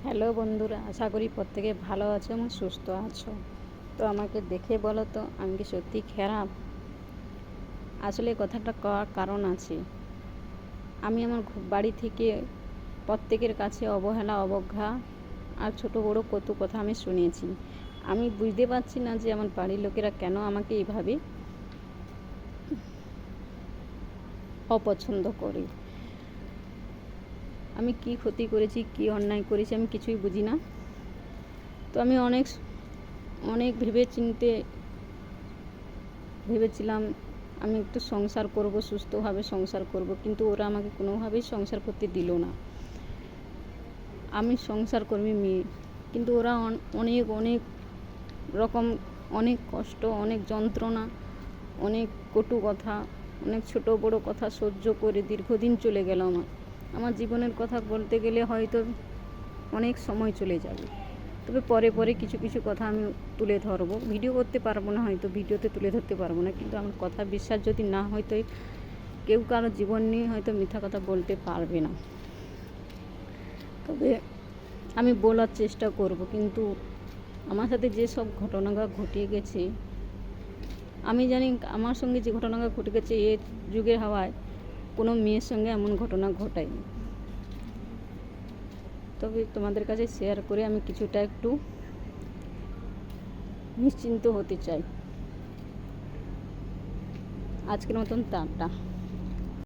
Hello বন্ধুরা, আশা করি প্রত্যেকে ভালো আছো এবং সুস্থ আছো। তো আমাকে দেখে বলো তো আমি কি সত্যি খারাপ? আসলে কথাটা কওয়ার কারণ আছে। আমি আমার বাড়ি থেকে প্রত্যেকের কাছে অবহেলা, অবজ্ঞা আর ছোট বড় কত কথা আমি শুনেছি। আমি বুঝতে পারছি না যে আমার বাড়ির লোকেরা কেন আমাকে এইভাবে অপছন্দ করে। আমি কি ক্ষতি করেছি, কি অন্যায় করেছি, আমি কিছুই বুঝি না। তো আমি অনেক অনেক ভেবেছিলাম আমি একটু সংসার করব, সুস্থভাবে সংসার করব, কিন্তু ওরা আমাকে কোনোভাবেই সংসার করতে দিল না। আমি সংসার কর্মী মেয়ে, কিন্তু ওরা অনেক অনেক রকম, অনেক কষ্ট, অনেক যন্ত্রণা, অনেক কটু কথা, অনেক ছোট বড় কথা সহ্য করে দীর্ঘদিন চলে গেল। আমার জীবনের কথা বলতে গেলে হয়তো অনেক সময় চলে যাবে। তবে পরে পরে কিছু কিছু কথা আমি তুলে ধরবো। ভিডিও করতে পারবো না, হয়তো ভিডিওতে তুলে ধরতে পারবো না, কিন্তু আমার কথা বিশ্বাস যদি না হয় তো কেউ কারো জীবন নিয়ে হয়তো মিথ্যা কথা বলতে পারবে না। তবে আমি বলার চেষ্টা করব, কিন্তু আমার সাথে যেসব ঘটনাটা ঘটিয়ে গেছে, আমি জানি আমার সঙ্গে যে ঘটনাটা ঘটে গেছে এ যুগের হাওয়ায় কোনো মেয়ের সঙ্গে এমন ঘটনা ঘটায়নি। তবে তোমাদের কাছে শেয়ার করে আমি কিছুটা একটু নিশ্চিন্ত হতে চাই। আজকের মতন টাটা।